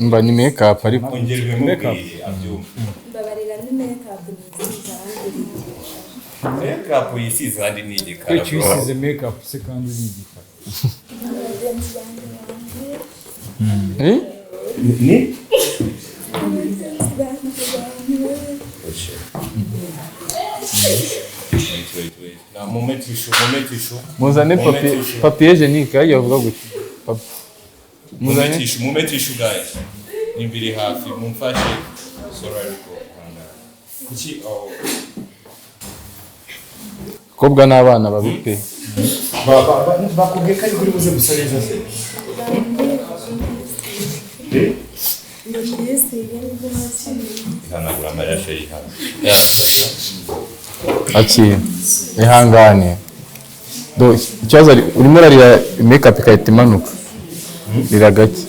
mba ni make-up ariko ongerwe make-up abyumva Mbabarira ni make-up make-up yisize kandi ni igikara Kwica yisize make-up se kandi ni igikara. ni wait. Na moment issue. muzane papier hygienique ayo avuga gute Moment issue guys. Nimbiri hafi mumfashe sorry ko. Kuki kobwa n'abana babipe Bakubwiye ko ari kuri buze gusareza se. Ihanagura amarashe y'ihana. akira ihangane do ikibazo urimo urarira make-up ikahita imanuka rira gake